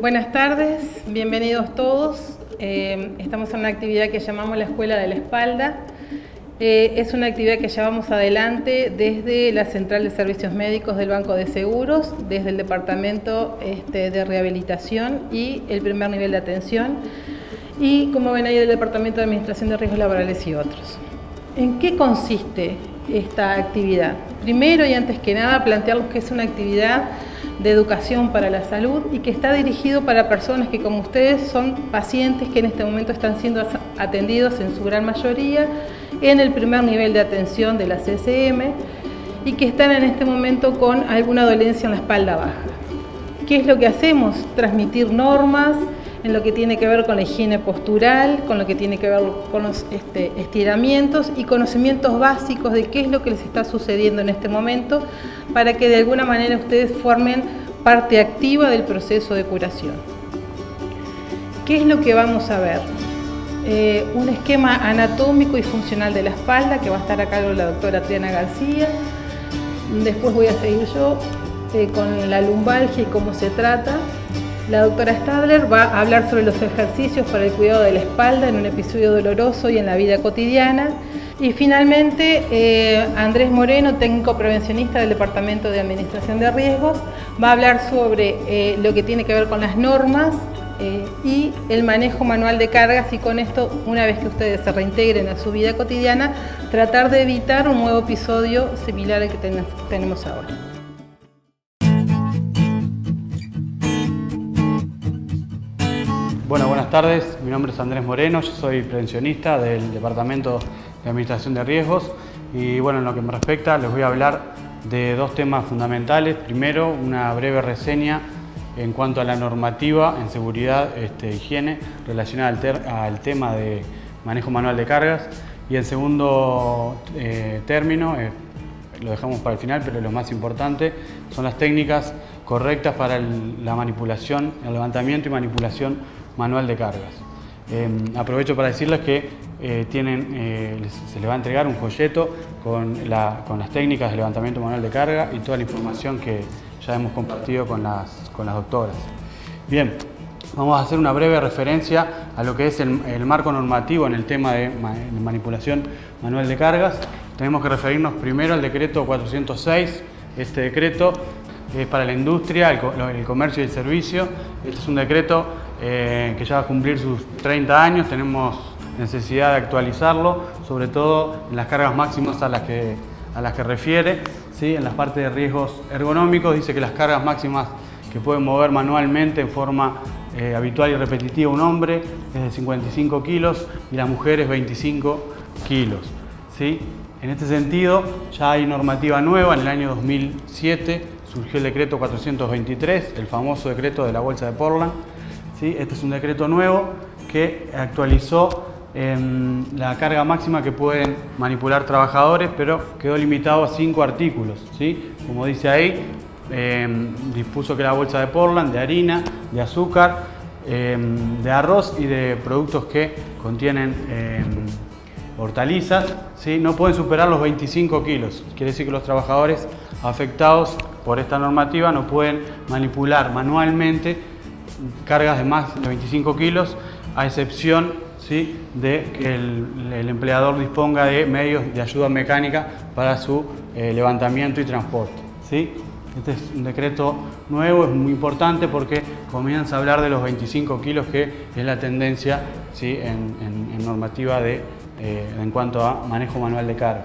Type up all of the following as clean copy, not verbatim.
Buenas tardes, bienvenidos todos. Estamos en una actividad que llamamos la Escuela de la Espalda. Es una actividad que llevamos adelante desde la Central de Servicios Médicos del Banco de Seguros, desde el Departamento de Rehabilitación y el primer nivel de atención, y como ven ahí del Departamento de Administración de Riesgos Laborales y otros. ¿En qué consiste esta actividad? Primero y antes que nada, plantearles que es una actividad de educación para la salud y que está dirigido para personas que, como ustedes, son pacientes que en este momento están siendo atendidos en su gran mayoría en el primer nivel de atención de la CCM y que están en este momento con alguna dolencia en la espalda baja. ¿Qué es lo que hacemos? Transmitir normas en lo que tiene que ver con la higiene postural, con lo que tiene que ver con los estiramientos y conocimientos básicos de qué es lo que les está sucediendo en este momento para que de alguna manera ustedes formen parte activa del proceso de curación. ¿Qué es lo que vamos a ver? Un esquema anatómico y funcional de la espalda que va a estar a cargo de la doctora Triana García. Después voy a seguir yo con la lumbalgia y cómo se trata. La doctora Stadler va a hablar sobre los ejercicios para el cuidado de la espalda en un episodio doloroso y en la vida cotidiana. Y finalmente, Andrés Moreno, técnico prevencionista del Departamento de Administración de Riesgos, va a hablar sobre lo que tiene que ver con las normas y el manejo manual de cargas, y con esto, una vez que ustedes se reintegren a su vida cotidiana, tratar de evitar un nuevo episodio similar al que tenemos ahora. Bueno, buenas tardes. Mi nombre es Andrés Moreno, yo soy prevencionista del Departamento de Administración de Riesgos y bueno, en lo que me respecta les voy a hablar de dos temas fundamentales. Primero, una breve reseña en cuanto a la normativa en seguridad e higiene relacionada al tema de manejo manual de cargas, y en segundo término, lo dejamos para el final, pero lo más importante son las técnicas correctas para la manipulación, el levantamiento y manipulación manual de cargas. Aprovecho para decirles que se les va a entregar un folleto con las técnicas de levantamiento manual de carga y toda la información que ya hemos compartido con las doctoras. Bien, vamos a hacer una breve referencia a lo que es el marco normativo en el tema de manipulación manual de cargas. Tenemos que referirnos primero al decreto 406. Este decreto es para la industria, el comercio y el servicio. Este es un decreto que ya va a cumplir sus 30 años. Tenemos necesidad de actualizarlo, sobre todo en las cargas máximas a las que refiere, ¿sí? En las partes de riesgos ergonómicos dice que las cargas máximas que pueden mover manualmente en forma habitual y repetitiva un hombre es de 55 kilos y la mujer es 25 kilos, ¿sí? En este sentido ya hay normativa nueva. En el año 2007 surgió el decreto 423, el famoso decreto de la bolsa de Portland, ¿sí? Este es un decreto nuevo que actualizó la carga máxima que pueden manipular trabajadores, pero quedó limitado a 5 artículos, ¿sí? Como dice ahí, dispuso que la bolsa de Portland, de harina, de azúcar, de arroz y de productos que contienen hortalizas, ¿sí? No pueden superar los 25 kilos. Quiere decir que los trabajadores afectados por esta normativa no pueden manipular manualmente cargas de más de 25 kilos, a excepción, ¿sí?, de que el empleador disponga de medios de ayuda mecánica para su levantamiento y transporte, ¿sí? Este es un decreto nuevo, es muy importante porque comienza a hablar de los 25 kilos, que es la tendencia, ¿sí?, en normativa en cuanto a manejo manual de carga.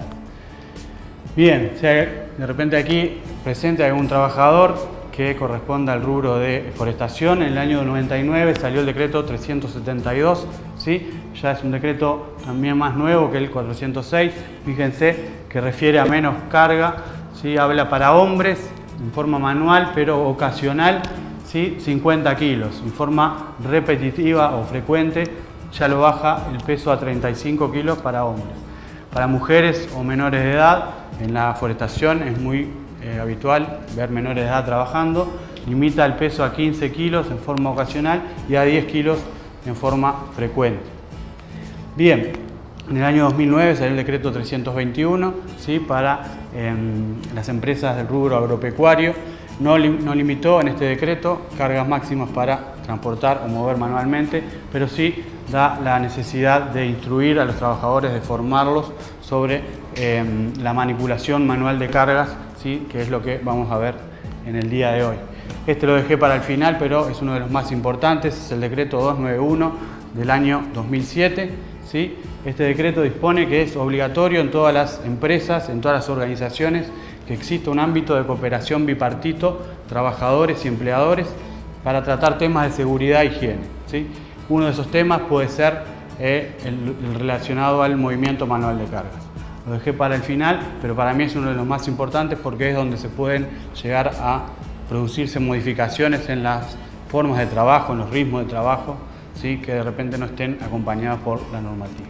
Bien, si de repente aquí presente algún trabajador que corresponda al rubro de forestación, en el año 99 salió el decreto 372, ¿sí? Ya es un decreto también más nuevo que el 406, fíjense que refiere a menos carga, ¿sí? Habla para hombres en forma manual pero ocasional, ¿sí?, 50 kilos, en forma repetitiva o frecuente ya lo baja el peso a 35 kilos para hombres. Para mujeres o menores de edad, en la forestación es muy habitual ver menores de edad trabajando, limita el peso a 15 kilos en forma ocasional y a 10 kilos en forma frecuente. Bien, en el año 2009 salió el decreto 321, ¿sí?, para las empresas del rubro agropecuario. No limitó en este decreto cargas máximas para transportar o mover manualmente, pero sí da la necesidad de instruir a los trabajadores, de formarlos sobre la manipulación manual de cargas, ¿sí? Que es lo que vamos a ver en el día de hoy. Este lo dejé para el final, pero es uno de los más importantes, es el decreto 291 del año 2007. ¿Sí? Este decreto dispone que es obligatorio en todas las empresas, en todas las organizaciones, que exista un ámbito de cooperación bipartito, trabajadores y empleadores, para tratar temas de seguridad e higiene. ¿Sí? Uno de esos temas puede ser el relacionado al movimiento manual de cargas. Lo dejé para el final, pero para mí es uno de los más importantes porque es donde se pueden llegar a producirse modificaciones en las formas de trabajo, en los ritmos de trabajo, ¿sí? Que de repente no estén acompañados por la normativa.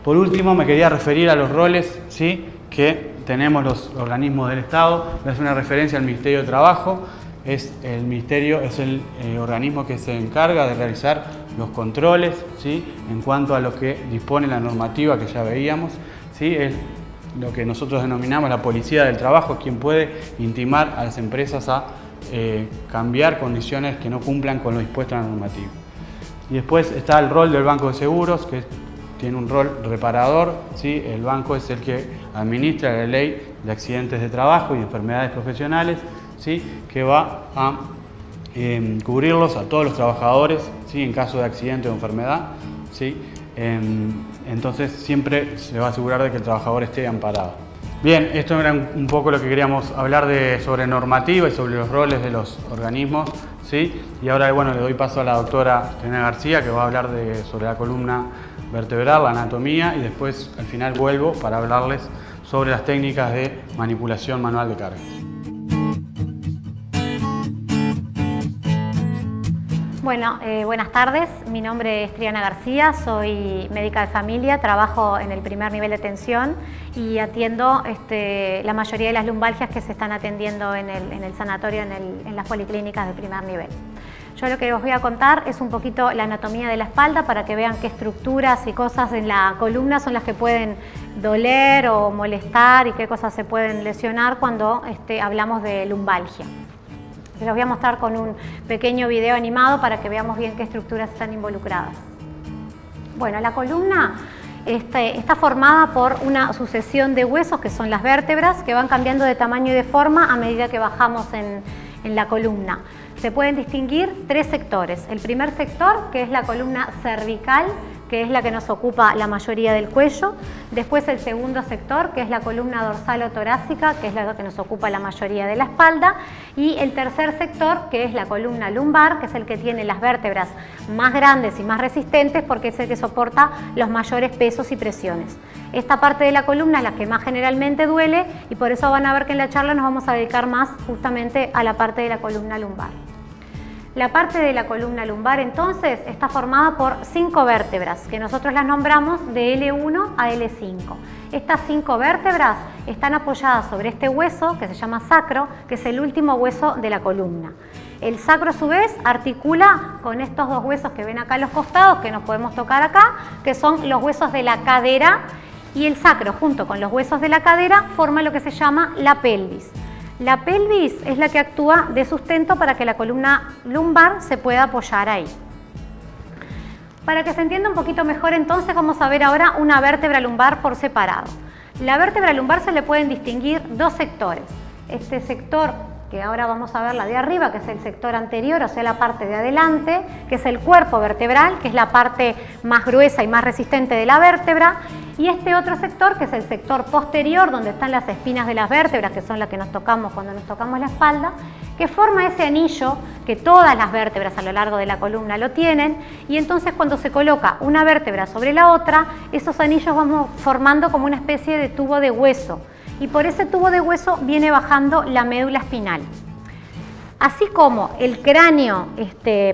Por último, me quería referir a los roles, ¿sí? Que tenemos los organismos del Estado. Es una referencia al Ministerio de Trabajo. El Ministerio es el organismo que se encarga de realizar los controles, ¿sí? En cuanto a lo que dispone la normativa que ya veíamos, ¿sí? Es lo que nosotros denominamos la policía del trabajo, quien puede intimar a las empresas a cambiar condiciones que no cumplan con lo dispuesto en la normativa. Y después está el rol del Banco de Seguros, que tiene un rol reparador, ¿sí? El banco es el que administra la ley de accidentes de trabajo y enfermedades profesionales, ¿sí? Que va a cubrirlos a todos los trabajadores, ¿sí? En caso de accidente o enfermedad, ¿sí? Entonces siempre se va a asegurar de que el trabajador esté amparado. Bien, esto era un poco lo que queríamos hablar sobre normativa y sobre los roles de los organismos, ¿sí? Y ahora, bueno, le doy paso a la doctora Trinidad García, que va a hablar sobre la columna vertebral, la anatomía, y después al final vuelvo para hablarles sobre las técnicas de manipulación manual de cargas. Bueno, buenas tardes. Mi nombre es Triana García, soy médica de familia, trabajo en el primer nivel de atención y atiendo la mayoría de las lumbalgias que se están atendiendo en el sanatorio, en las policlínicas de primer nivel. Yo lo que os voy a contar es un poquito la anatomía de la espalda para que vean qué estructuras y cosas en la columna son las que pueden doler o molestar y qué cosas se pueden lesionar cuando hablamos de lumbalgia. Se los voy a mostrar con un pequeño video animado para que veamos bien qué estructuras están involucradas. Bueno, la columna está formada por una sucesión de huesos que son las vértebras que van cambiando de tamaño y de forma a medida que bajamos en la columna. Se pueden distinguir tres sectores. El primer sector, que es la columna cervical, que es la que nos ocupa la mayoría del cuello. Después el segundo sector, que es la columna dorsal o torácica, que es la que nos ocupa la mayoría de la espalda. Y el tercer sector, que es la columna lumbar, que es el que tiene las vértebras más grandes y más resistentes porque es el que soporta los mayores pesos y presiones. Esta parte de la columna es la que más generalmente duele y por eso van a ver que en la charla nos vamos a dedicar más justamente a la parte de la columna lumbar. La parte de la columna lumbar entonces está formada por 5 vértebras que nosotros las nombramos de L1 a L5. Estas 5 vértebras están apoyadas sobre este hueso que se llama sacro, que es el último hueso de la columna. El sacro a su vez articula con estos dos huesos que ven acá a los costados, que nos podemos tocar acá, que son los huesos de la cadera, y el sacro junto con los huesos de la cadera forma lo que se llama la pelvis. La pelvis es la que actúa de sustento para que la columna lumbar se pueda apoyar ahí. Para que se entienda un poquito mejor entonces vamos a ver ahora una vértebra lumbar por separado. La vértebra lumbar se le pueden distinguir dos sectores. Este sector que ahora vamos a ver la de arriba, que es el sector anterior, o sea la parte de adelante, que es el cuerpo vertebral, que es la parte más gruesa y más resistente de la vértebra, y este otro sector, que es el sector posterior, donde están las espinas de las vértebras, que son las que nos tocamos cuando nos tocamos la espalda, que forma ese anillo que todas las vértebras a lo largo de la columna lo tienen, y entonces cuando se coloca una vértebra sobre la otra, esos anillos vamos formando como una especie de tubo de hueso, y por ese tubo de hueso viene bajando la médula espinal. Así como el cráneo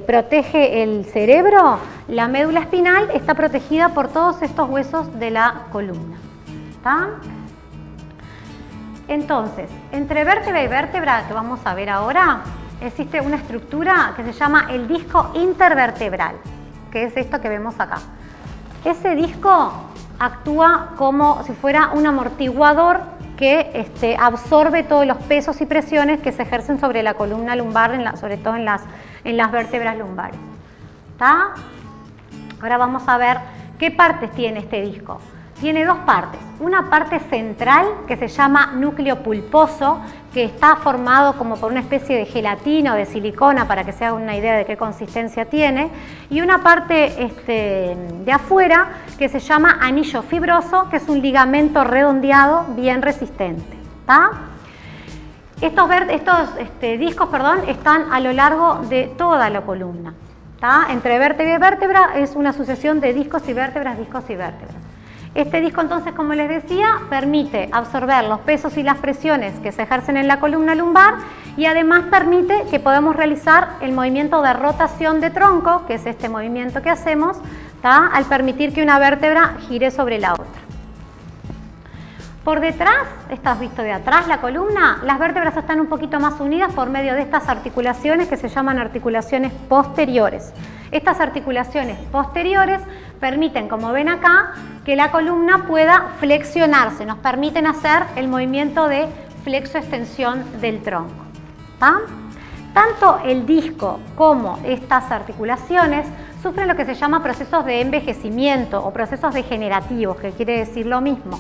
protege el cerebro, la médula espinal está protegida por todos estos huesos de la columna. ¿Está? Entonces, entre vértebra y vértebra, que vamos a ver ahora, existe una estructura que se llama el disco intervertebral, que es esto que vemos acá. Ese disco actúa como si fuera un amortiguador que absorbe todos los pesos y presiones que se ejercen sobre la columna lumbar, sobre todo en las vértebras lumbares. ¿Está? Ahora vamos a ver qué partes tiene este disco. Tiene dos partes, una parte central que se llama núcleo pulposo, que está formado como por una especie de gelatina o de silicona para que se haga una idea de qué consistencia tiene, y una parte de afuera que se llama anillo fibroso, que es un ligamento redondeado bien resistente. ¿Tá? Estos discos están a lo largo de toda la columna. ¿Tá? Entre vértebra y vértebra es una sucesión de discos y vértebras, discos y vértebras. Este disco entonces, como les decía, permite absorber los pesos y las presiones que se ejercen en la columna lumbar y además permite que podamos realizar el movimiento de rotación de tronco, que es este movimiento que hacemos, ¿tá? Al permitir que una vértebra gire sobre la otra. Por detrás, ¿estás visto de atrás la columna? Las vértebras están un poquito más unidas por medio de estas articulaciones que se llaman articulaciones posteriores. Estas articulaciones posteriores permiten, como ven acá, que la columna pueda flexionarse, nos permiten hacer el movimiento de flexo-extensión del tronco. ¿Tá? Tanto el disco como estas articulaciones sufren lo que se llama procesos de envejecimiento o procesos degenerativos, que quiere decir lo mismo.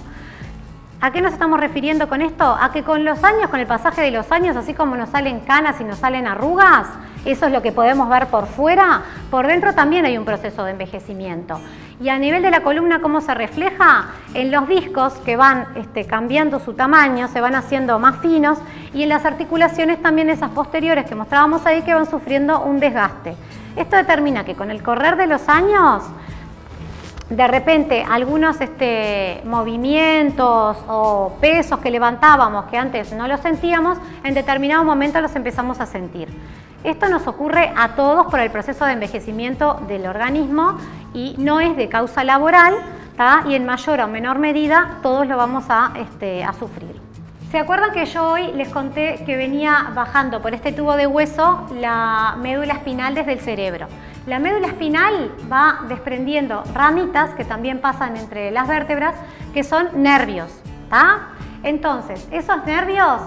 ¿A qué nos estamos refiriendo con esto? A que con los años, con el pasaje de los años, así como nos salen canas y nos salen arrugas, eso es lo que podemos ver por fuera, por dentro también hay un proceso de envejecimiento. Y a nivel de la columna, ¿cómo se refleja? En los discos que van cambiando su tamaño, se van haciendo más finos, y en las articulaciones también esas posteriores que mostrábamos ahí que van sufriendo un desgaste. Esto determina que con el correr de los años, de repente algunos movimientos o pesos que levantábamos que antes no los sentíamos, en determinado momento los empezamos a sentir. Esto nos ocurre a todos por el proceso de envejecimiento del organismo y no es de causa laboral, ¿tá? Y en mayor o menor medida todos lo vamos a sufrir. ¿Se acuerdan que yo hoy les conté que venía bajando por este tubo de hueso la médula espinal desde el cerebro? La médula espinal va desprendiendo ramitas que también pasan entre las vértebras, que son nervios, ¿tá? Entonces, esos nervios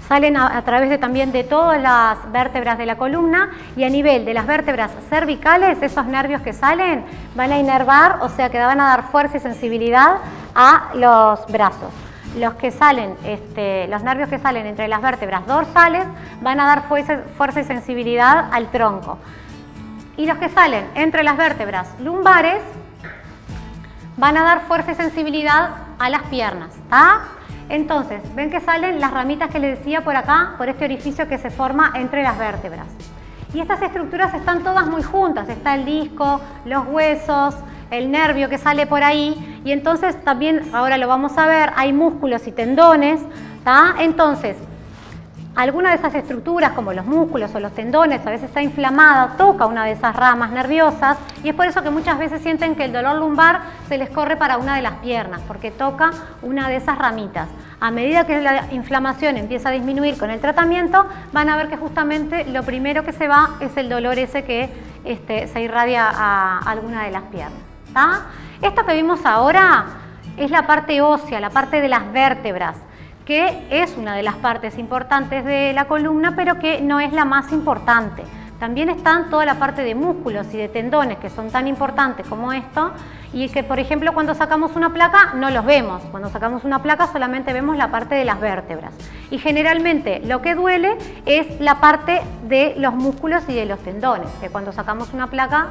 salen a través también de todas las vértebras de la columna, y a nivel de las vértebras cervicales, esos nervios que salen van a inervar, o sea que van a dar fuerza y sensibilidad a los brazos. Los nervios que salen entre las vértebras dorsales van a dar fuerza y sensibilidad al tronco. Y los que salen entre las vértebras lumbares van a dar fuerza y sensibilidad a las piernas, ¿tá? Entonces, ven que salen las ramitas que les decía por acá, por este orificio que se forma entre las vértebras. Y estas estructuras están todas muy juntas, está el disco, los huesos, el nervio que sale por ahí, y entonces también, ahora lo vamos a ver, hay músculos y tendones, ¿tá? Entonces, alguna de esas estructuras, como los músculos o los tendones, a veces está inflamada, toca una de esas ramas nerviosas, y es por eso que muchas veces sienten que el dolor lumbar se les corre para una de las piernas, porque toca una de esas ramitas. A medida que la inflamación empieza a disminuir con el tratamiento, van a ver que justamente lo primero que se va es el dolor ese que se irradia a alguna de las piernas. ¿Tá? Esto que vimos ahora es la parte ósea, la parte de las vértebras, que es una de las partes importantes de la columna, pero que no es la más importante. También están toda la parte de músculos y de tendones, que son tan importantes como esto, y que, por ejemplo, cuando sacamos una placa no los vemos. Cuando sacamos una placa solamente vemos la parte de las vértebras. Y generalmente lo que duele es la parte de los músculos y de los tendones, que cuando sacamos una placa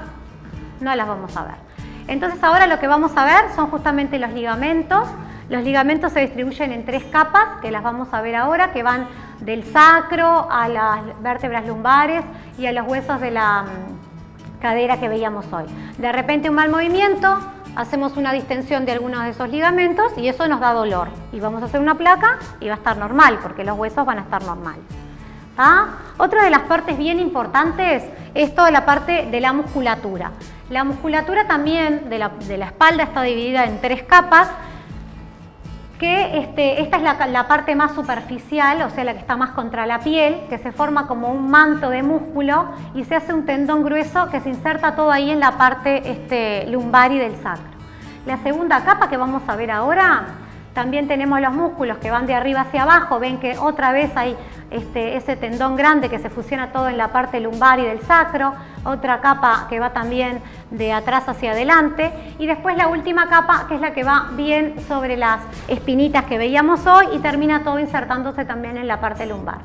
no las vamos a ver. Entonces ahora lo que vamos a ver son justamente los ligamentos. Los ligamentos se distribuyen en 3 capas, que las vamos a ver ahora, que van del sacro a las vértebras lumbares y a los huesos de la cadera que veíamos hoy. De repente un mal movimiento, hacemos una distensión de algunos de esos ligamentos y eso nos da dolor. Y vamos a hacer una placa y va a estar normal, porque los huesos van a estar normal. ¿Ah? Otra de las partes bien importantes es toda la parte de la musculatura. La musculatura también de la espalda está dividida en 3 capas, que esta es la parte más superficial, o sea, la que está más contra la piel, que se forma como un manto de músculo y se hace un tendón grueso que se inserta todo ahí en la parte lumbar y del sacro. La segunda capa que vamos a ver ahora También tenemos los músculos que van de arriba hacia abajo, ven que otra vez hay ese tendón grande que se fusiona todo en la parte lumbar y del sacro, otra capa que va también de atrás hacia adelante y después la última capa que es la que va bien sobre las espinitas que veíamos hoy y termina todo insertándose también en la parte lumbar.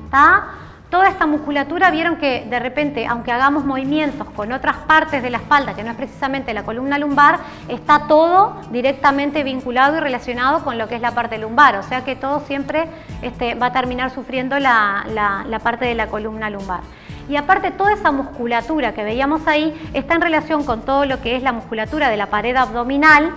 ¿Tá? Toda esta musculatura, vieron que de repente, aunque hagamos movimientos con otras partes de la espalda, que no es precisamente la columna lumbar, está todo directamente vinculado y relacionado con lo que es la parte lumbar, o sea que todo siempre va a terminar sufriendo la parte de la columna lumbar. Y aparte toda esa musculatura que veíamos ahí está en relación con todo lo que es la musculatura de la pared abdominal,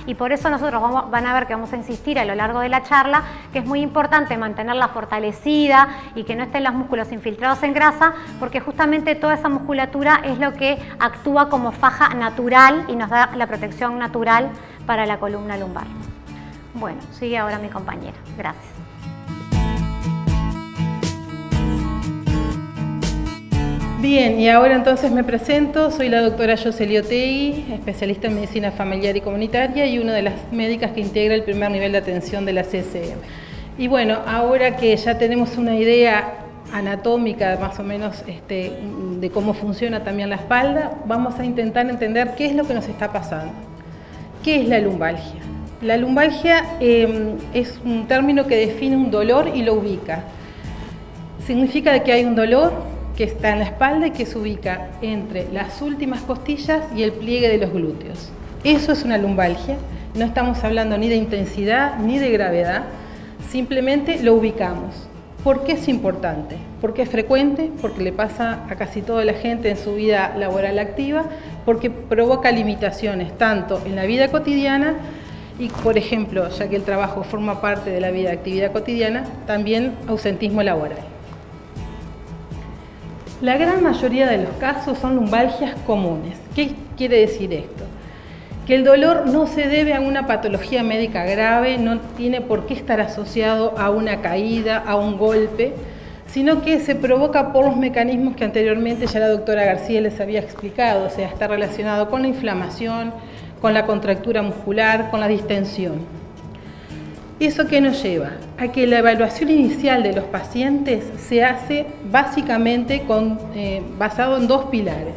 y por eso nosotros van a ver que vamos a insistir a lo largo de la charla que es muy importante mantenerla fortalecida y que no estén los músculos infiltrados en grasa, porque justamente toda esa musculatura es lo que actúa como faja natural y nos da la protección natural para la columna lumbar. Bueno, sigue ahora mi compañera. Gracias. Bien, y ahora entonces me presento, soy la doctora Yoseli Otegui, especialista en medicina familiar y comunitaria y una de las médicas que integra el primer nivel de atención de la CCM. Y bueno, ahora que ya tenemos una idea anatómica más o menos de cómo funciona también la espalda, vamos a intentar entender qué es lo que nos está pasando. ¿Qué es la lumbalgia? La lumbalgia es un término que define un dolor y lo ubica. Significa que hay un dolor que está en la espalda y que se ubica entre las últimas costillas y el pliegue de los glúteos. Eso es una lumbalgia, no estamos hablando ni de intensidad ni de gravedad, simplemente lo ubicamos. ¿Por qué es importante? Porque es frecuente, porque le pasa a casi toda la gente en su vida laboral activa, porque provoca limitaciones tanto en la vida cotidiana y, por ejemplo, ya que el trabajo forma parte de la vida de actividad cotidiana, también ausentismo laboral. La gran mayoría de los casos son lumbalgias comunes. ¿Qué quiere decir esto? Que el dolor no se debe a una patología médica grave, no tiene por qué estar asociado a una caída, a un golpe, sino que se provoca por los mecanismos que anteriormente ya la doctora García les había explicado, o sea, está relacionado con la inflamación, con la contractura muscular, con la distensión. ¿Eso qué nos lleva? A que la evaluación inicial de los pacientes se hace básicamente basado en dos pilares.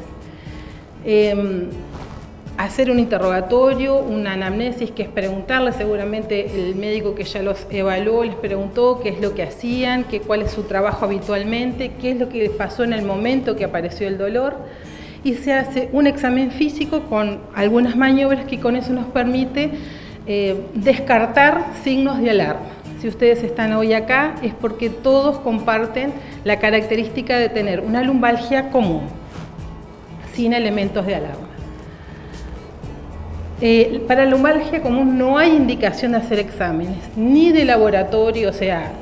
Hacer un interrogatorio, una anamnesis, que es preguntarle, seguramente el médico que ya los evaluó les preguntó qué es lo que hacían, cuál es su trabajo habitualmente, qué es lo que les pasó en el momento que apareció el dolor, y se hace un examen físico con algunas maniobras que con eso nos permite descartar signos de alarma. Si ustedes están hoy acá es porque todos comparten la característica de tener una lumbalgia común, sin elementos de alarma. Para la lumbalgia común no hay indicación de hacer exámenes, ni de laboratorio, o sea,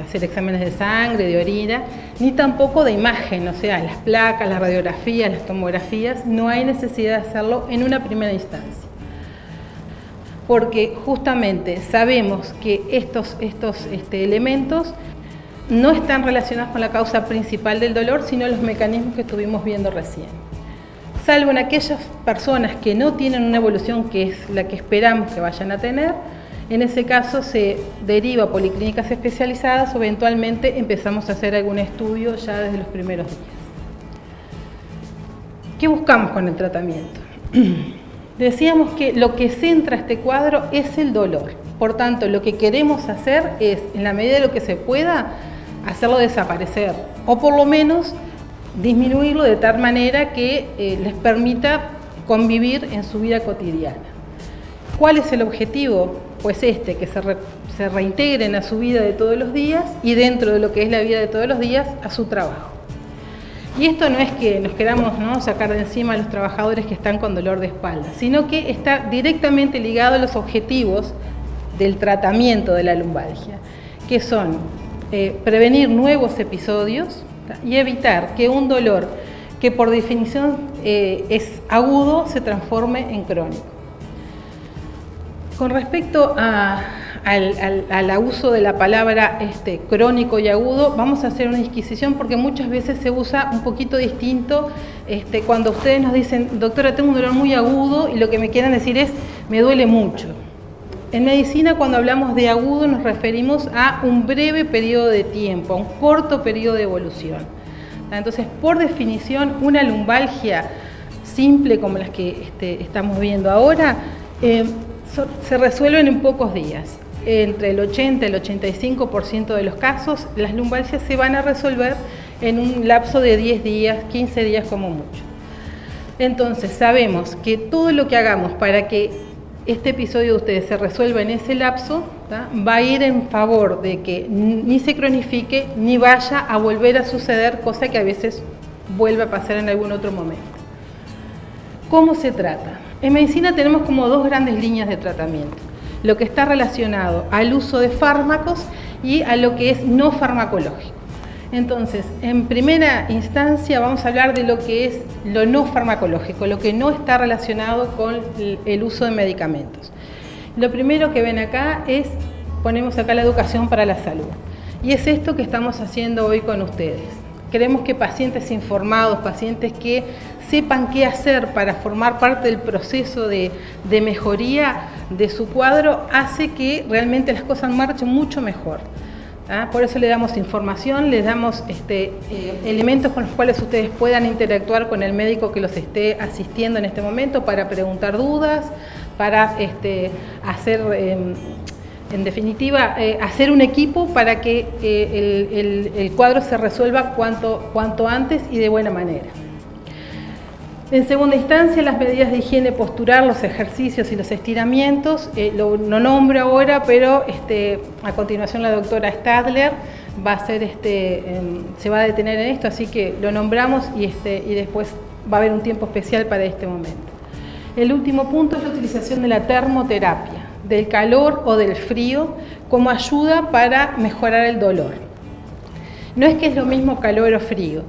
hacer exámenes de sangre, de orina, ni tampoco de imagen, o sea, las placas, las radiografías, las tomografías, no hay necesidad de hacerlo en una primera instancia. Porque justamente sabemos que estos elementos no están relacionados con la causa principal del dolor, sino los mecanismos que estuvimos viendo recién. Salvo en aquellas personas que no tienen una evolución que es la que esperamos que vayan a tener, en ese caso se deriva a policlínicas especializadas o eventualmente empezamos a hacer algún estudio ya desde los primeros días. ¿Qué buscamos con el tratamiento? Decíamos que lo que centra este cuadro es el dolor. Por tanto, lo que queremos hacer es, en la medida de lo que se pueda, hacerlo desaparecer o por lo menos disminuirlo de tal manera que les permita convivir en su vida cotidiana. ¿Cuál es el objetivo? Pues que se reintegren a su vida de todos los días y dentro de lo que es la vida de todos los días, a su trabajo. Y esto no es que nos queramos sacar de encima a los trabajadores que están con dolor de espalda, sino que está directamente ligado a los objetivos del tratamiento de la lumbalgia, que son prevenir nuevos episodios y evitar que un dolor que por definición es agudo se transforme en crónico. Con respecto al uso de la palabra crónico y agudo, vamos a hacer una disquisición porque muchas veces se usa un poquito distinto cuando ustedes nos dicen, doctora, tengo un dolor muy agudo y lo que me quieren decir es, me duele mucho. En medicina, cuando hablamos de agudo, nos referimos a un breve periodo de tiempo, a un corto periodo de evolución. Entonces, por definición, una lumbalgia simple como las que estamos viendo ahora, se resuelven en pocos días. Entre el 80 y el 85% de los casos, las lumbalgias se van a resolver en un lapso de 10 días, 15 días como mucho. Entonces, sabemos que todo lo que hagamos para que este episodio de ustedes se resuelva en ese lapso, va a ir en favor de que ni se cronifique ni vaya a volver a suceder, cosa que a veces vuelve a pasar en algún otro momento. ¿Cómo se trata? En medicina tenemos como dos grandes líneas de tratamiento: lo que está relacionado al uso de fármacos y a lo que es no farmacológico. Entonces, en primera instancia vamos a hablar de lo que es lo no farmacológico, lo que no está relacionado con el uso de medicamentos. Lo primero que ven acá ponemos acá la educación para la salud. Y es esto que estamos haciendo hoy con ustedes. Queremos que pacientes informados, pacientes que sepan qué hacer para formar parte del proceso de mejoría de su cuadro, hace que realmente las cosas marchen mucho mejor. Por eso le damos información, les damos elementos con los cuales ustedes puedan interactuar con el médico que los esté asistiendo en este momento para preguntar dudas, para hacer, en definitiva, hacer un equipo para que el cuadro se resuelva cuanto antes y de buena manera. En segunda instancia, las medidas de higiene postural, los ejercicios y los estiramientos, lo nombro ahora, pero a continuación la doctora Stadler va a hacer se va a detener en esto, así que lo nombramos y después va a haber un tiempo especial para este momento. El último punto es la utilización de la termoterapia, del calor o del frío, como ayuda para mejorar el dolor. No es que es lo mismo calor o frío.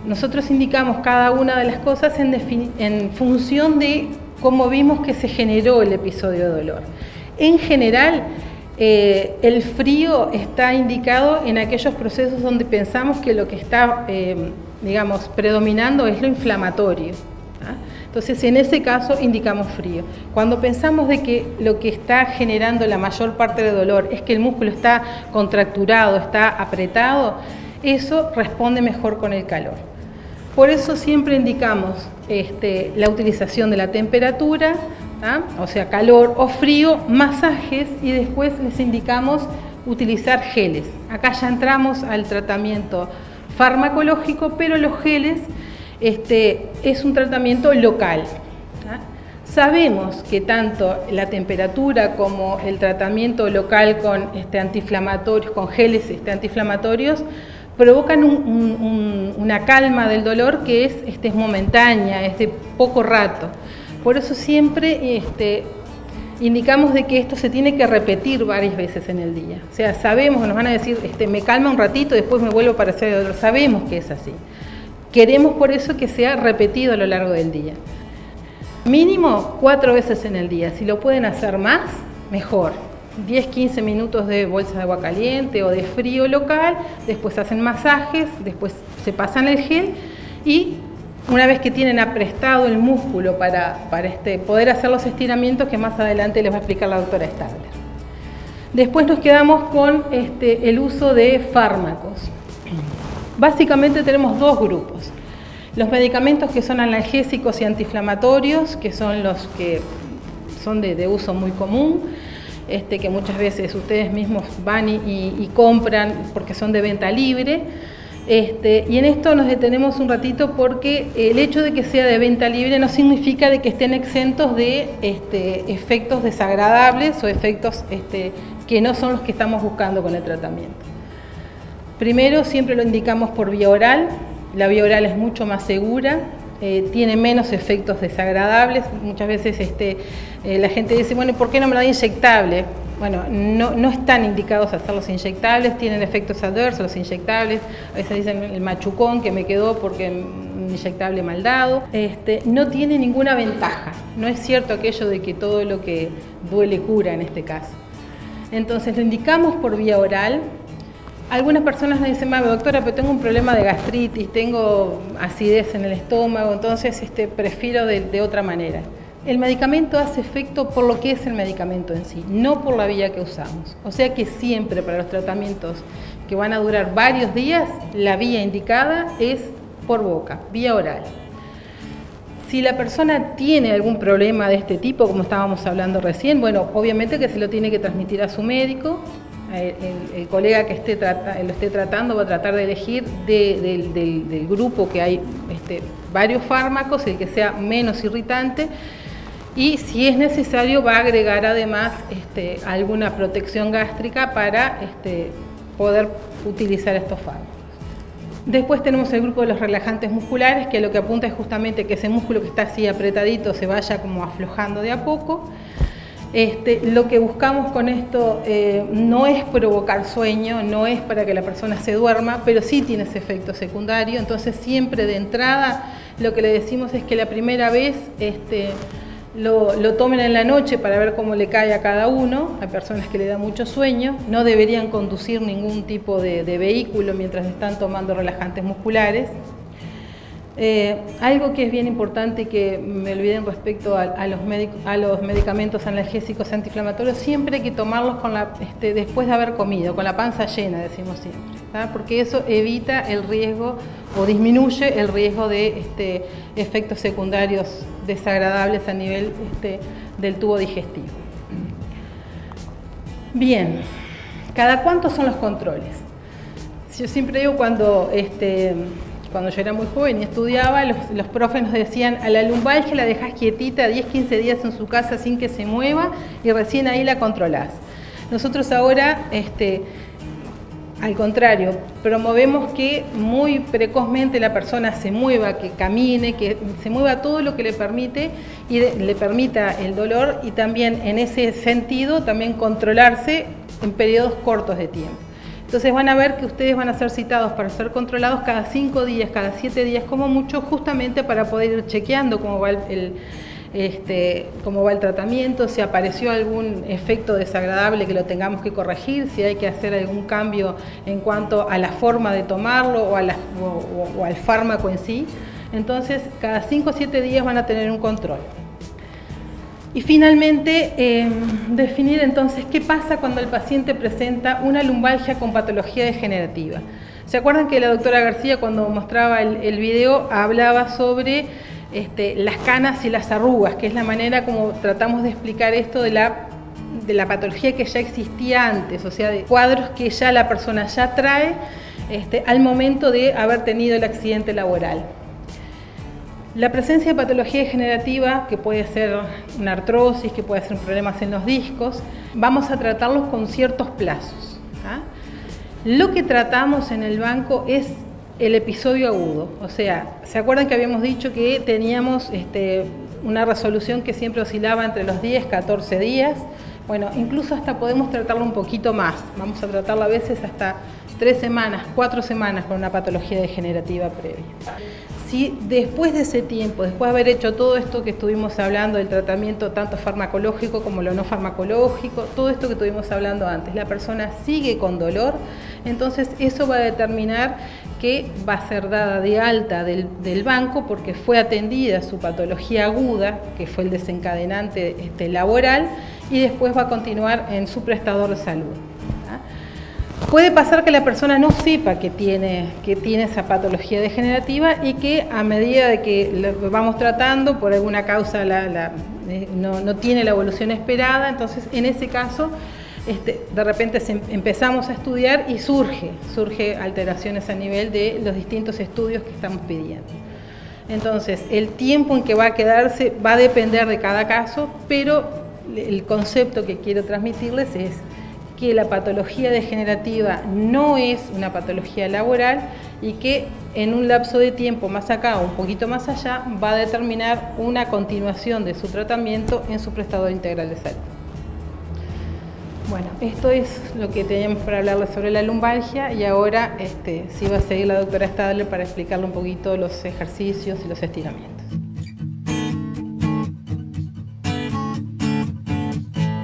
Nosotros indicamos cada una de las cosas en función de cómo vimos que se generó el episodio de dolor. En general, el frío está indicado en aquellos procesos donde pensamos que lo que está, predominando es lo inflamatorio. Entonces, en ese caso, indicamos frío. Cuando pensamos de que lo que está generando la mayor parte del dolor es que el músculo está contracturado, está apretado, eso responde mejor con el calor. Por eso siempre indicamos la utilización de la temperatura, o sea, calor o frío, masajes, y después les indicamos utilizar geles. Acá ya entramos al tratamiento farmacológico, pero los geles es un tratamiento local. Sabemos que tanto la temperatura como el tratamiento local con antiinflamatorios, con geles antiinflamatorios, provocan una calma del dolor que es momentánea, es de poco rato. Por eso siempre indicamos de que esto se tiene que repetir varias veces en el día. O sea, sabemos, nos van a decir, me calma un ratito, después me vuelvo para hacer el dolor. Sabemos que es así. Queremos por eso que sea repetido a lo largo del día. Mínimo 4 veces en el día. Si lo pueden hacer más, mejor. 10-15 minutos de bolsa de agua caliente o de frío local, después hacen masajes, después se pasan el gel y una vez que tienen aprestado el músculo para poder hacer los estiramientos que más adelante les va a explicar la doctora Stadler. Después nos quedamos con el uso de fármacos. Básicamente tenemos dos grupos. Los medicamentos que son analgésicos y antiinflamatorios, que son los que son de uso muy común, que muchas veces ustedes mismos van y compran porque son de venta libre. Y en esto nos detenemos un ratito porque el hecho de que sea de venta libre no significa de que estén exentos de efectos desagradables o efectos que no son los que estamos buscando con el tratamiento. Primero, siempre lo indicamos por vía oral. La vía oral es mucho más segura, tiene menos efectos desagradables. Muchas veces la gente dice, bueno, ¿por qué no me lo da inyectable? Bueno, no están indicados a hacerlos inyectables, tienen efectos adversos los inyectables. A veces dicen el machucón que me quedó porque un inyectable mal dado. No tiene ninguna ventaja. No es cierto aquello de que todo lo que duele cura en este caso. Entonces lo indicamos por vía oral. Algunas personas me dicen, doctora, pero tengo un problema de gastritis, tengo acidez en el estómago, entonces prefiero de otra manera. El medicamento hace efecto por lo que es el medicamento en sí, no por la vía que usamos. O sea que siempre para los tratamientos que van a durar varios días, la vía indicada es por boca, vía oral. Si la persona tiene algún problema de este tipo, como estábamos hablando recién, bueno, obviamente que se lo tiene que transmitir a su médico. El colega que lo esté tratando va a tratar de elegir del grupo que hay varios fármacos, el que sea menos irritante, y si es necesario va a agregar además alguna protección gástrica para poder utilizar estos fármacos. Después tenemos el grupo de los relajantes musculares, que lo que apunta es justamente que ese músculo que está así apretadito se vaya como aflojando de a poco. Lo que buscamos con esto no es provocar sueño, no es para que la persona se duerma, pero sí tiene ese efecto secundario. Entonces siempre de entrada lo que le decimos es que la primera vez lo tomen en la noche para ver cómo le cae a cada uno. Hay personas que le da mucho sueño, no deberían conducir ningún tipo de vehículo mientras están tomando relajantes musculares. Algo que es bien importante y que me olvidé respecto a los medicamentos analgésicos antiinflamatorios, siempre hay que tomarlos después de haber comido, con la panza llena, decimos siempre, ¿tá? Porque eso evita el riesgo o disminuye el riesgo de efectos secundarios desagradables a nivel del tubo digestivo. Bien, ¿cada cuánto son los controles? Yo siempre digo cuando yo era muy joven y estudiaba, los profes nos decían, a la lumbalgia la dejás quietita 10-15 días en su casa sin que se mueva y recién ahí la controlás. Nosotros ahora, al contrario, promovemos que muy precozmente la persona se mueva, que camine, que se mueva todo lo que le permite y le permita el dolor, y también en ese sentido también controlarse en periodos cortos de tiempo. Entonces van a ver que ustedes van a ser citados para ser controlados cada 5 días, cada 7 días como mucho, justamente para poder ir chequeando cómo va el tratamiento, si apareció algún efecto desagradable que lo tengamos que corregir, si hay que hacer algún cambio en cuanto a la forma de tomarlo o al fármaco en sí. Entonces cada 5 o 7 días van a tener un control. Y finalmente, definir entonces qué pasa cuando el paciente presenta una lumbalgia con patología degenerativa. ¿Se acuerdan que la doctora García, cuando mostraba el video, hablaba sobre las canas y las arrugas, que es la manera como tratamos de explicar esto de la patología que ya existía antes, o sea, de cuadros que ya la persona ya trae al momento de haber tenido el accidente laboral? La presencia de patología degenerativa, que puede ser una artrosis, que puede ser problemas en los discos, vamos a tratarlos con ciertos plazos, ¿ah? Lo que tratamos en el banco es el episodio agudo, o sea, ¿se acuerdan que habíamos dicho que teníamos una resolución que siempre oscilaba entre los 10-14 días? Bueno, incluso hasta podemos tratarlo un poquito más, vamos a tratarlo a veces hasta 3 semanas, 4 semanas con una patología degenerativa previa. Si después de ese tiempo, después de haber hecho todo esto que estuvimos hablando del tratamiento tanto farmacológico como lo no farmacológico, todo esto que estuvimos hablando antes, la persona sigue con dolor, entonces eso va a determinar que va a ser dada de alta del banco porque fue atendida su patología aguda, que fue el desencadenante laboral, y después va a continuar en su prestador de salud. Puede pasar que la persona no sepa que tiene esa patología degenerativa y que a medida de que lo vamos tratando, por alguna causa no tiene la evolución esperada, entonces en ese caso de repente empezamos a estudiar y surge alteraciones a nivel de los distintos estudios que estamos pidiendo. Entonces el tiempo en que va a quedarse va a depender de cada caso, pero el concepto que quiero transmitirles es que la patología degenerativa no es una patología laboral y que en un lapso de tiempo más acá o un poquito más allá va a determinar una continuación de su tratamiento en su prestador integral de salud. Bueno, esto es lo que teníamos para hablarles sobre la lumbalgia y ahora sí va a seguir la doctora Stadler para explicarle un poquito los ejercicios y los estiramientos.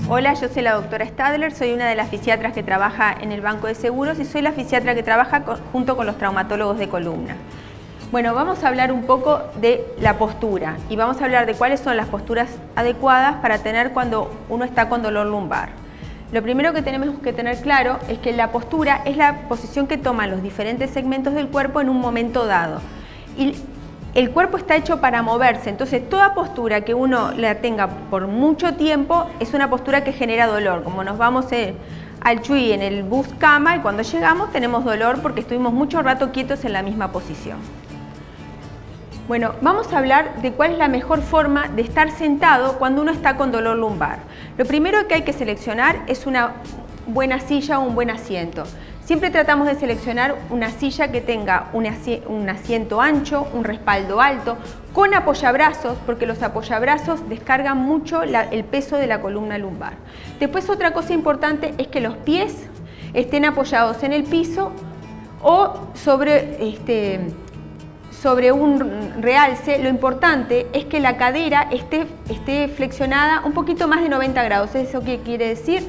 Hola, yo soy la doctora Stadler, soy una de las fisiatras que trabaja en el Banco de Seguros y soy la fisiatra que trabaja junto con los traumatólogos de columna. Bueno, vamos a hablar un poco de la postura y vamos a hablar de cuáles son las posturas adecuadas para tener cuando uno está con dolor lumbar. Lo primero que tenemos que tener claro es que la postura es la posición que toman los diferentes segmentos del cuerpo en un momento dado. Y el cuerpo está hecho para moverse, entonces toda postura que uno la tenga por mucho tiempo es una postura que genera dolor. Como nos vamos al Chuy en el bus cama y cuando llegamos tenemos dolor porque estuvimos mucho rato quietos en la misma posición. Bueno, vamos a hablar de cuál es la mejor forma de estar sentado cuando uno está con dolor lumbar. Lo primero que hay que seleccionar es una buena silla o un buen asiento. Siempre tratamos de seleccionar una silla que tenga un asiento ancho, un respaldo alto, con apoyabrazos, porque los apoyabrazos descargan mucho el peso de la columna lumbar. Después, otra cosa importante es que los pies estén apoyados en el piso o sobre un realce. Lo importante es que la cadera esté flexionada un poquito más de 90 grados. ¿Eso qué quiere decir?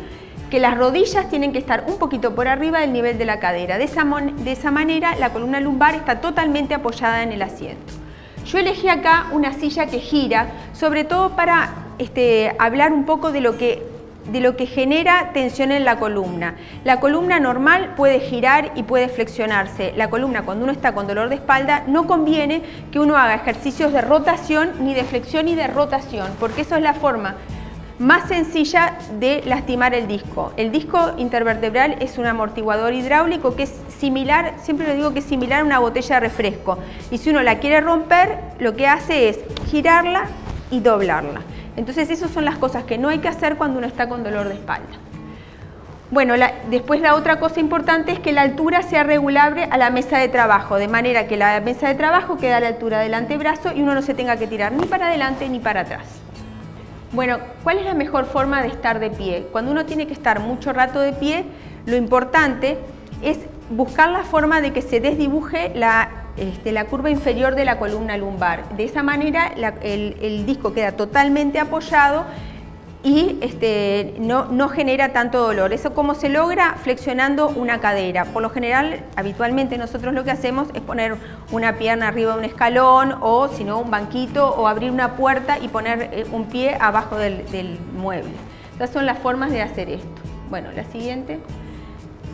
Que las rodillas tienen que estar un poquito por arriba del nivel de la cadera. De esa manera la columna lumbar está totalmente apoyada en el asiento. Yo elegí acá una silla que gira, sobre todo para hablar un poco de lo que genera tensión en la columna. La columna normal puede girar y puede flexionarse. La columna, cuando uno está con dolor de espalda, no conviene que uno haga ejercicios de rotación, ni de flexión ni de rotación, porque eso es la forma más sencilla de lastimar el disco. El disco intervertebral es un amortiguador hidráulico que es similar, siempre les digo que es similar a una botella de refresco. Y si uno la quiere romper, lo que hace es girarla y doblarla. Entonces esas son las cosas que no hay que hacer cuando uno está con dolor de espalda. Bueno, después la otra cosa importante es que la altura sea regulable a la mesa de trabajo, de manera que la mesa de trabajo quede a la altura del antebrazo y uno no se tenga que tirar ni para adelante ni para atrás. Bueno, ¿cuál es la mejor forma de estar de pie? Cuando uno tiene que estar mucho rato de pie, lo importante es buscar la forma de que se desdibuje la curva inferior de la columna lumbar. De esa manera el disco queda totalmente apoyado y no genera tanto dolor. ¿Eso cómo se logra? Flexionando una cadera. Por lo general, habitualmente nosotros lo que hacemos es poner una pierna arriba de un escalón o si no un banquito o abrir una puerta y poner un pie abajo del mueble. Estas son las formas de hacer esto. Bueno, la siguiente.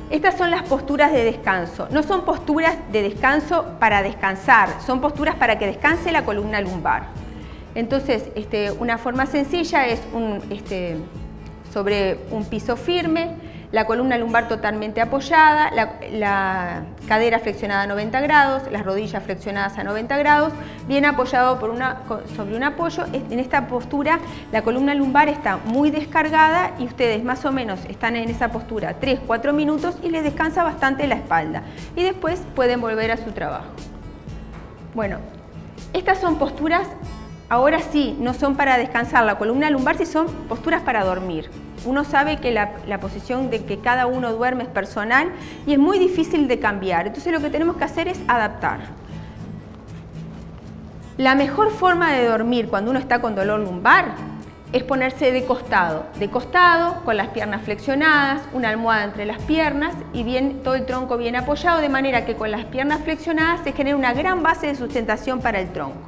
Estas son las posturas de descanso. No son posturas de descanso para descansar, son posturas para que descanse la columna lumbar. Entonces, una forma sencilla es sobre un piso firme, la columna lumbar totalmente apoyada, la cadera flexionada a 90 grados, las rodillas flexionadas a 90 grados, bien apoyado sobre un apoyo. En esta postura la columna lumbar está muy descargada y ustedes más o menos están en esa postura 3-4 minutos y les descansa bastante la espalda. Y después pueden volver a su trabajo. Bueno, estas son posturas. Ahora sí, no son para descansar la columna lumbar, sí son posturas para dormir. Uno sabe que la posición de que cada uno duerme es personal y es muy difícil de cambiar. Entonces lo que tenemos que hacer es adaptar. La mejor forma de dormir cuando uno está con dolor lumbar es ponerse de costado, con las piernas flexionadas, una almohada entre las piernas y todo el tronco bien apoyado, de manera que con las piernas flexionadas se genera una gran base de sustentación para el tronco.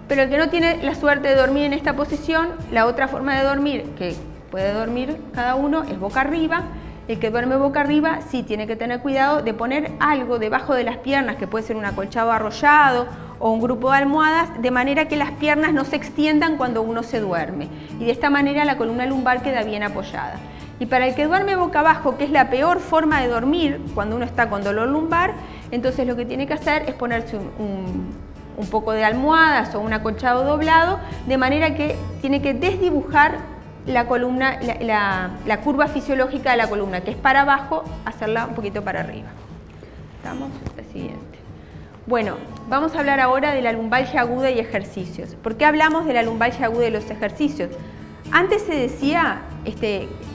Pero el que no tiene la suerte de dormir en esta posición, la otra forma de dormir que puede dormir cada uno es boca arriba. El que duerme boca arriba sí tiene que tener cuidado de poner algo debajo de las piernas, que puede ser un acolchado arrollado o un grupo de almohadas, de manera que las piernas no se extiendan cuando uno se duerme. Y de esta manera la columna lumbar queda bien apoyada. Y para el que duerme boca abajo, que es la peor forma de dormir cuando uno está con dolor lumbar, entonces lo que tiene que hacer es ponerse un poco de almohadas o un acolchado doblado, de manera que tiene que desdibujar la columna, la curva fisiológica de la columna, que es para abajo, hacerla un poquito para arriba. ¿Estamos? La siguiente. Bueno, vamos a hablar ahora de la lumbalgia aguda y ejercicios. ¿Por qué hablamos de la lumbalgia aguda y los ejercicios? Antes se decía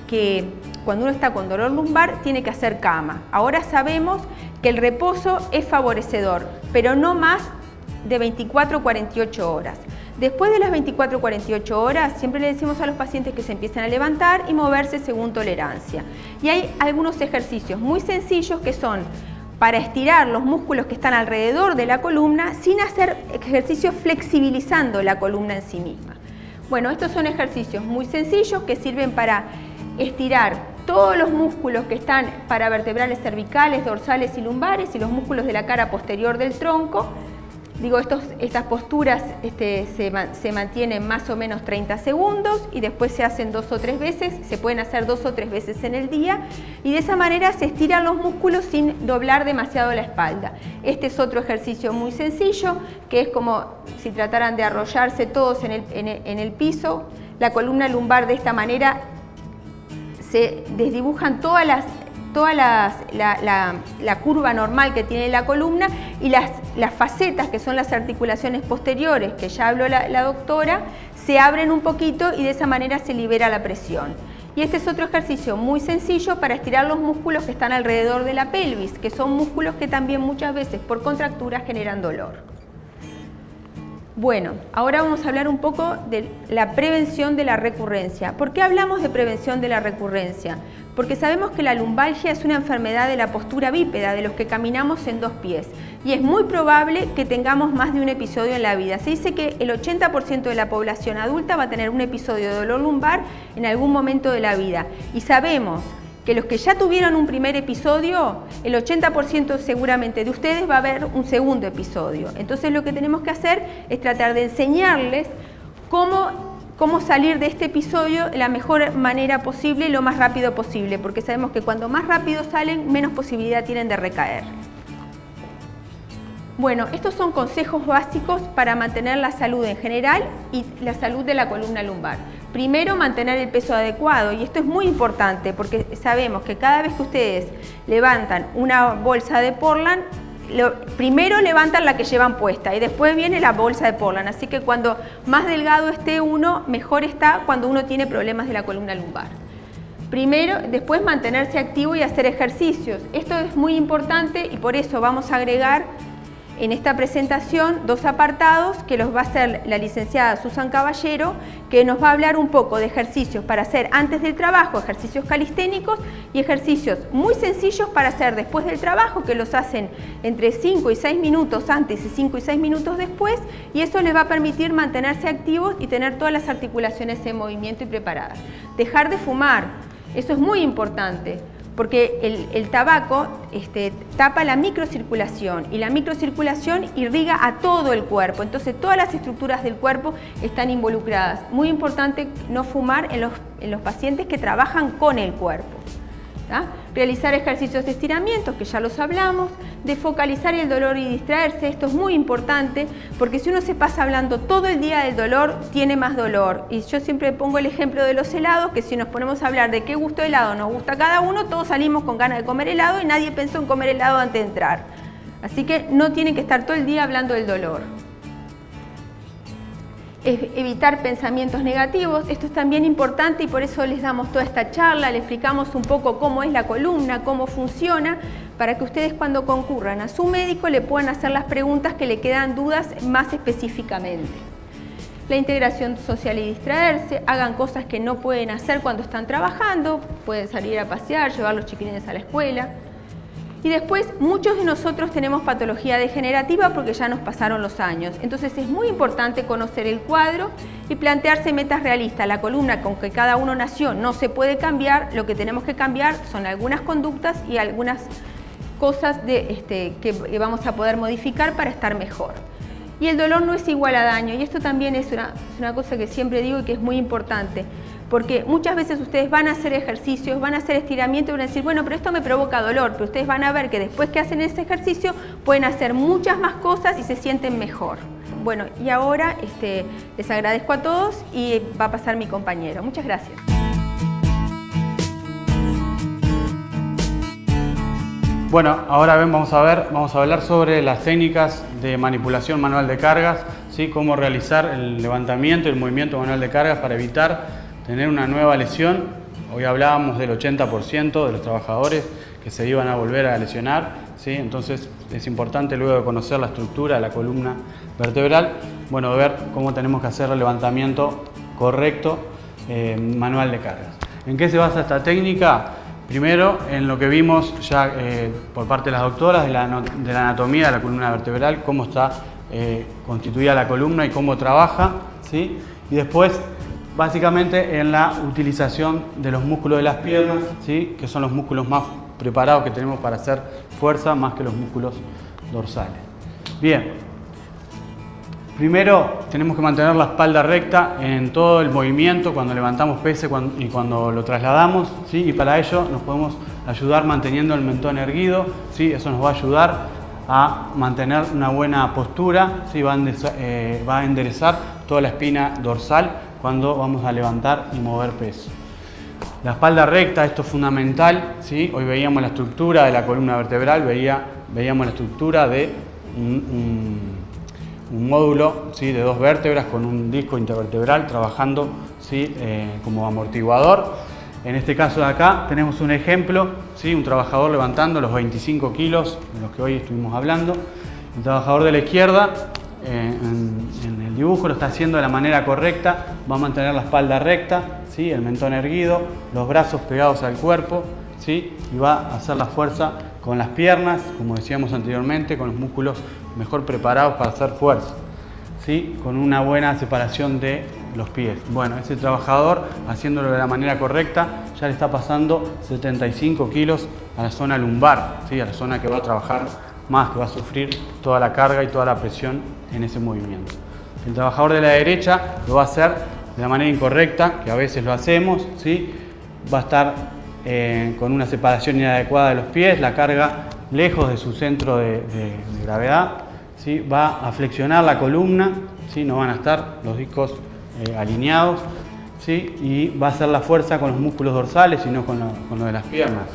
que cuando uno está con dolor lumbar tiene que hacer cama. Ahora sabemos que el reposo es favorecedor, pero no más de 24 o 48 horas. Después de las 24 o 48 horas, siempre le decimos a los pacientes que se empiecen a levantar y moverse según tolerancia. Y hay algunos ejercicios muy sencillos que son para estirar los músculos que están alrededor de la columna sin hacer ejercicios flexibilizando la columna en sí misma. Bueno, estos son ejercicios muy sencillos que sirven para estirar todos los músculos que están paravertebrales cervicales, dorsales y lumbares y los músculos de la cara posterior del tronco. Digo, estas posturas se mantienen más o menos 30 segundos y después se hacen 2 o 3 veces, se pueden hacer 2 o 3 veces en el día y de esa manera se estiran los músculos sin doblar demasiado la espalda. Este es otro ejercicio muy sencillo que es como si trataran de arrollarse todos en el piso. La columna lumbar de esta manera se desdibujan toda la curva normal que tiene la columna y las facetas, que son las articulaciones posteriores, que ya habló la doctora, se abren un poquito y de esa manera se libera la presión. Y este es otro ejercicio muy sencillo para estirar los músculos que están alrededor de la pelvis, que son músculos que también muchas veces por contracturas generan dolor. Bueno, ahora vamos a hablar un poco de la prevención de la recurrencia. ¿Por qué hablamos de prevención de la recurrencia? Porque sabemos que la lumbalgia es una enfermedad de la postura bípeda, de los que caminamos en 2 pies, y es muy probable que tengamos más de un episodio en la vida. Se dice que el 80% de la población adulta va a tener un episodio de dolor lumbar en algún momento de la vida, y sabemos que los que ya tuvieron un primer episodio, el 80% seguramente de ustedes va a haber un segundo episodio. Entonces lo que tenemos que hacer es tratar de enseñarles cómo salir de este episodio de la mejor manera posible y lo más rápido posible, porque sabemos que cuando más rápido salen, menos posibilidad tienen de recaer. Bueno, estos son consejos básicos para mantener la salud en general y la salud de la columna lumbar. Primero, mantener el peso adecuado, y esto es muy importante porque sabemos que cada vez que ustedes levantan una bolsa de Portland, primero levantan la que llevan puesta y después viene la bolsa de Portland, así que cuando más delgado esté uno, mejor está cuando uno tiene problemas de la columna lumbar. Primero, después mantenerse activo y hacer ejercicios. Esto es muy importante y por eso vamos a agregar en esta presentación 2 apartados que los va a hacer la licenciada Susan Caballero, que nos va a hablar un poco de ejercicios para hacer antes del trabajo, ejercicios calisténicos y ejercicios muy sencillos para hacer después del trabajo, que los hacen entre 5 y 6 minutos antes y 5 y 6 minutos después, y eso les va a permitir mantenerse activos y tener todas las articulaciones en movimiento y preparadas. Dejar de fumar, eso es muy importante, porque el tabaco tapa la microcirculación y la microcirculación irriga a todo el cuerpo, entonces todas las estructuras del cuerpo están involucradas. Muy importante no fumar en los pacientes que trabajan con el cuerpo. ¿tá? Realizar ejercicios de estiramiento, que ya los hablamos, de focalizar el dolor y distraerse, esto es muy importante porque si uno se pasa hablando todo el día del dolor, tiene más dolor. Y yo siempre pongo el ejemplo de los helados, que si nos ponemos a hablar de qué gusto de helado nos gusta cada uno, todos salimos con ganas de comer helado y nadie pensó en comer helado antes de entrar. Así que no tienen que estar todo el día hablando del dolor. Evitar pensamientos negativos, esto es también importante y por eso les damos toda esta charla, les explicamos un poco cómo es la columna, cómo funciona, para que ustedes cuando concurran a su médico le puedan hacer las preguntas que le quedan dudas más específicamente. La integración social y distraerse, hagan cosas que no pueden hacer cuando están trabajando, pueden salir a pasear, llevar los chiquilines a la escuela. Y después, muchos de nosotros tenemos patología degenerativa porque ya nos pasaron los años. Entonces es muy importante conocer el cuadro y plantearse metas realistas. La columna con que cada uno nació no se puede cambiar, lo que tenemos que cambiar son algunas conductas y algunas cosas que vamos a poder modificar para estar mejor. Y el dolor no es igual a daño, y esto también es una cosa que siempre digo y que es muy importante. Porque muchas veces ustedes van a hacer ejercicios, van a hacer estiramiento y van a decir, bueno, pero esto me provoca dolor, pero ustedes van a ver que después que hacen ese ejercicio pueden hacer muchas más cosas y se sienten mejor. Bueno, y ahora les agradezco a todos y va a pasar mi compañero. Muchas gracias. Bueno, ahora vamos a hablar sobre las técnicas de manipulación manual de cargas, ¿sí? Cómo realizar el levantamiento y el movimiento manual de cargas para evitar tener una nueva lesión. Hoy hablábamos del 80% de los trabajadores que se iban a volver a lesionar, ¿sí? Entonces es importante luego de conocer la estructura de la columna vertebral, bueno, ver cómo tenemos que hacer el levantamiento correcto manual de cargas. ¿En qué se basa esta técnica? Primero, en lo que vimos ya por parte de las doctoras de la anatomía de la columna vertebral, cómo está constituida la columna y cómo trabaja, ¿sí? Y después, básicamente, en la utilización de los músculos de las piernas, ¿sí? Que son los músculos más preparados que tenemos para hacer fuerza, más que los músculos dorsales. Bien. Primero tenemos que mantener la espalda recta en todo el movimiento cuando levantamos peso y cuando lo trasladamos, ¿sí? Y para ello nos podemos ayudar manteniendo el mentón erguido, ¿sí? Eso nos va a ayudar a mantener una buena postura, ¿sí? Va a enderezar toda la espina dorsal cuando vamos a levantar y mover peso. La espalda recta, esto es fundamental, ¿sí? Hoy veíamos la estructura de la columna vertebral, veíamos la estructura de un módulo, ¿sí? De 2 vértebras con un disco intervertebral trabajando, ¿sí? Como amortiguador. En este caso de acá tenemos un ejemplo, ¿sí? Un trabajador levantando los 25 kilos de los que hoy estuvimos hablando. El trabajador de la izquierda en el dibujo lo está haciendo de la manera correcta, va a mantener la espalda recta, ¿sí? El mentón erguido, los brazos pegados al cuerpo, ¿sí? Y va a hacer la fuerza con las piernas, como decíamos anteriormente, con los músculos mejor preparados para hacer fuerza, ¿sí? Con una buena separación de los pies. Bueno, ese trabajador, haciéndolo de la manera correcta, ya le está pasando 75 kilos a la zona lumbar, ¿sí? A la zona que va a trabajar más, que va a sufrir toda la carga y toda la presión en ese movimiento. El trabajador de la derecha lo va a hacer de la manera incorrecta, que a veces lo hacemos, ¿sí? Va a estar con una separación inadecuada de los pies, la carga lejos de su centro de gravedad, ¿sí? Va a flexionar la columna, ¿sí? No van a estar los discos alineados, ¿sí? Y va a hacer la fuerza con los músculos dorsales y no con lo de las piernas.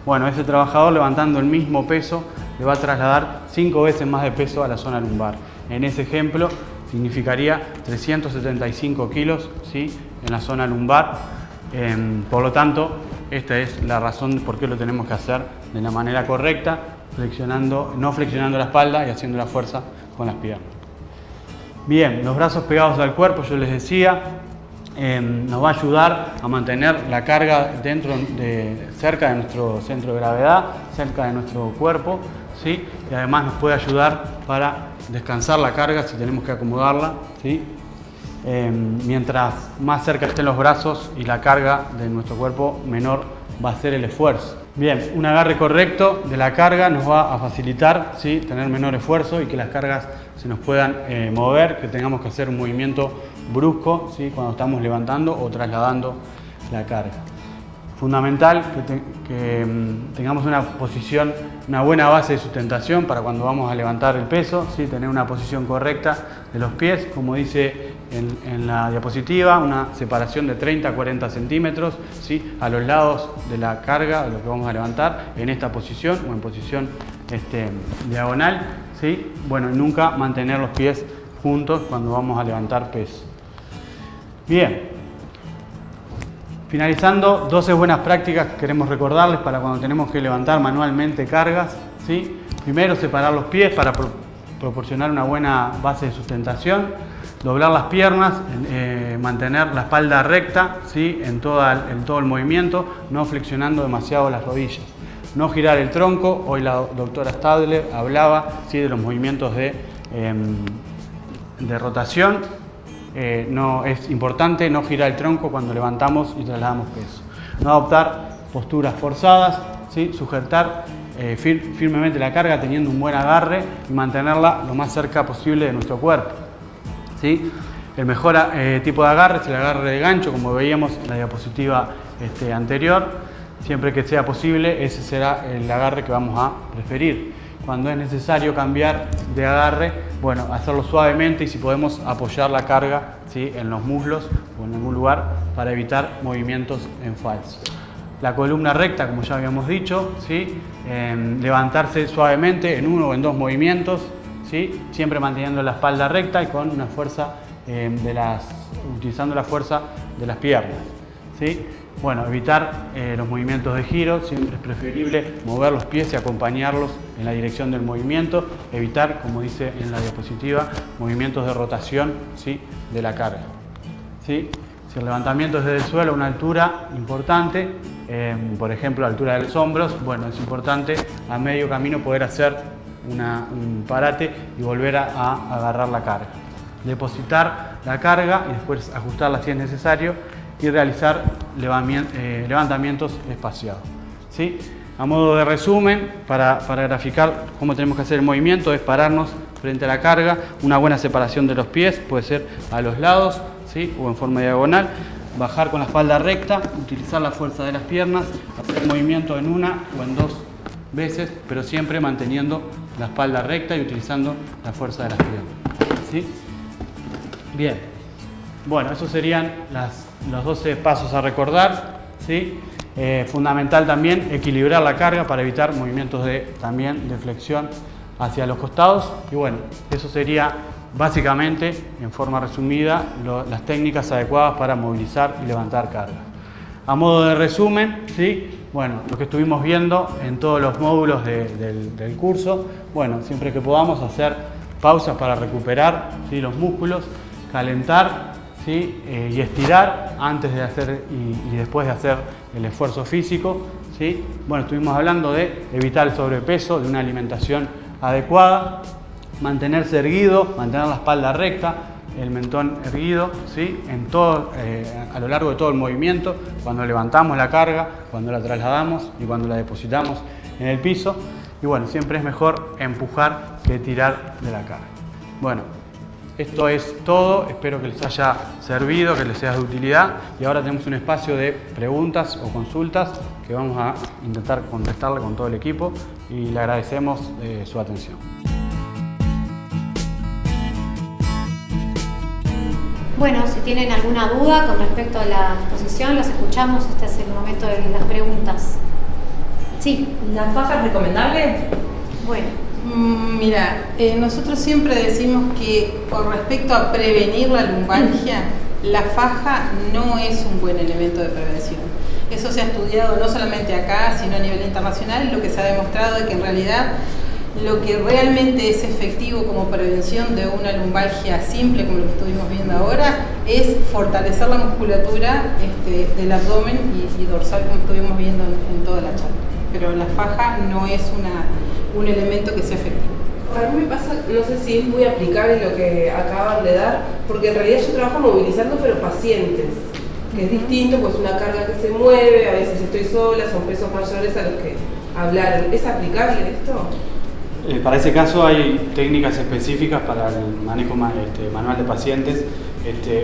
Bueno, ese trabajador levantando el mismo peso le va a trasladar 5 veces más de peso a la zona lumbar. En ese ejemplo significaría 375 kilos, ¿sí? En la zona lumbar. Por lo tanto, esta es la razón por qué lo tenemos que hacer de la manera correcta, no flexionando la espalda y haciendo la fuerza con las piernas. Bien, los brazos pegados al cuerpo, yo les decía, nos va a ayudar a mantener la carga cerca de nuestro centro de gravedad, cerca de nuestro cuerpo, ¿sí? Y además nos puede ayudar para descansar la carga si tenemos que acomodarla, ¿sí? Mientras más cerca estén los brazos y la carga de nuestro cuerpo, menor va a ser el esfuerzo. Bien, un agarre correcto de la carga nos va a facilitar, ¿sí? Tener menor esfuerzo y que las cargas se nos puedan mover, que tengamos que hacer un movimiento brusco, ¿sí? Cuando estamos levantando o trasladando la carga. Fundamental que tengamos una buena base de sustentación para cuando vamos a levantar el peso, ¿sí? Tener una posición correcta de los pies, como dice en la diapositiva, una separación de 30 a 40 centímetros, ¿sí? A los lados de la carga, de lo que vamos a levantar, en esta posición o en posición diagonal, ¿sí? Bueno, y nunca mantener los pies juntos cuando vamos a levantar peso. Bien. Finalizando, 12 buenas prácticas que queremos recordarles para cuando tenemos que levantar manualmente cargas, ¿sí? Primero, separar los pies para proporcionar una buena base de sustentación. Doblar las piernas, mantener la espalda recta, ¿sí? en todo el movimiento, no flexionando demasiado las rodillas. No girar el tronco, hoy la doctora Stadler hablaba, ¿sí? De los movimientos de rotación. No es importante no girar el tronco cuando levantamos y trasladamos peso. No adoptar posturas forzadas, ¿sí? Sujetar firmemente la carga teniendo un buen agarre y mantenerla lo más cerca posible de nuestro cuerpo, ¿sí? El mejor tipo de agarre es el agarre de gancho, como veíamos en la diapositiva anterior. Siempre que sea posible, ese será el agarre que vamos a preferir. Cuando es necesario cambiar de agarre, bueno, hacerlo suavemente y si podemos apoyar la carga, ¿sí? En los muslos o en algún lugar para evitar movimientos en falso. La columna recta, como ya habíamos dicho, ¿sí? Levantarse suavemente en uno o en 2 movimientos, ¿sí? Siempre manteniendo la espalda recta y con una fuerza utilizando la fuerza de las piernas, ¿sí? Bueno, evitar los movimientos de giro, siempre es preferible mover los pies y acompañarlos en la dirección del movimiento, evitar, como dice en la diapositiva, movimientos de rotación, ¿sí? De la carga, ¿sí? Si el levantamiento es desde el suelo a una altura importante, por ejemplo, a la altura de los hombros, bueno, es importante a medio camino poder hacer un parate y volver a agarrar la carga. Depositar la carga y después ajustarla si es necesario y realizar levantamientos espaciados, ¿sí? A modo de resumen, para graficar cómo tenemos que hacer el movimiento, es pararnos frente a la carga, una buena separación de los pies, puede ser a los lados, ¿sí? O en forma diagonal, bajar con la espalda recta, utilizar la fuerza de las piernas, hacer el movimiento en una o en dos veces, pero siempre manteniendo la espalda recta y utilizando la fuerza de las piernas, ¿sí? Bien, bueno, esos serían los 12 pasos a recordar, ¿sí? Fundamental también equilibrar la carga para evitar movimientos también de flexión hacia los costados. Y bueno, eso sería básicamente, en forma resumida, las técnicas adecuadas para movilizar y levantar carga. A modo de resumen, ¿sí? Bueno, lo que estuvimos viendo en todos los módulos del curso, bueno, siempre que podamos hacer pausas para recuperar, ¿sí? Los músculos, calentar, ¿sí? Y estirar antes de hacer y después de hacer el esfuerzo físico, ¿sí? Bueno, estuvimos hablando de evitar el sobrepeso, de una alimentación adecuada, mantenerse erguido, mantener la espalda recta, el mentón erguido, ¿sí? A lo largo de todo el movimiento, cuando levantamos la carga, cuando la trasladamos y cuando la depositamos en el piso. Y bueno, siempre es mejor empujar que tirar de la carga. Bueno, esto es todo, espero que les haya servido, que les sea de utilidad y ahora tenemos un espacio de preguntas o consultas que vamos a intentar contestarle con todo el equipo y le agradecemos su atención. Bueno, si tienen alguna duda con respecto a la exposición, los escuchamos, este es el momento de las preguntas. Sí. ¿La faja es recomendable? Bueno. Mira, nosotros siempre decimos que con respecto a prevenir la lumbalgia, la faja no es un buen elemento de prevención. Eso se ha estudiado no solamente acá, sino a nivel internacional, lo que se ha demostrado es que en realidad lo que realmente es efectivo como prevención de una lumbalgia simple, como lo que estuvimos viendo ahora, es fortalecer la musculatura del abdomen y dorsal, como estuvimos viendo en toda la charla. Pero la faja no es un elemento que sea efectivo. A mí me pasa, no sé si es muy aplicable lo que acaban de dar, porque en realidad yo trabajo movilizando pero pacientes, que es distinto, pues una carga que se mueve, a veces estoy sola, son pesos mayores a los que hablaron. ¿Es aplicable esto? Para ese caso hay técnicas específicas para el manejo manual de pacientes.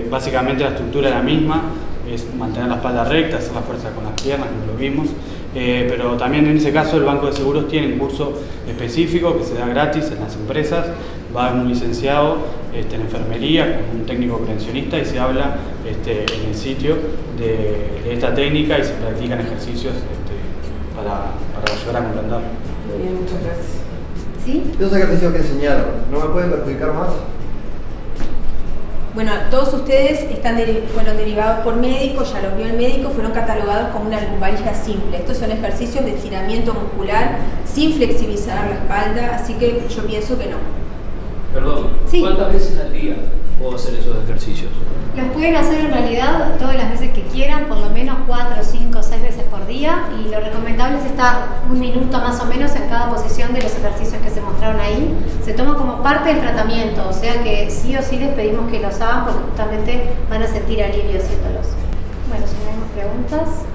Básicamente la estructura es la misma, es mantener la espalda recta, hacer la fuerza con las piernas, como lo vimos. Pero también en ese caso el Banco de Seguros tiene un curso específico que se da gratis en las empresas, va un licenciado en enfermería, con un técnico prevencionista y se habla en el sitio de esta técnica y se practican ejercicios para ayudar a comprender. Muy bien, muchas gracias. ¿Sí? Esos ejercicios que enseñaron, ¿no me pueden perjudicar más? Bueno, todos ustedes fueron derivados por médicos, ya los vio el médico, fueron catalogados como una lumbalgia simple. Estos son ejercicios de estiramiento muscular sin flexibilizar la espalda, así que yo pienso que no. Perdón, sí. ¿Cuántas veces al día puedo hacer esos ejercicios? Los pueden hacer en realidad todas las veces que quieran, por lo menos 4, 5, 6 veces por día, y lo recomendable es estar 1 minuto más o menos en cada posición de los ejercicios que se mostraron ahí. Se toma como parte del tratamiento, o sea que sí o sí les pedimos que los hagan porque justamente van a sentir alivio haciéndolos. Bueno, si no hay más preguntas.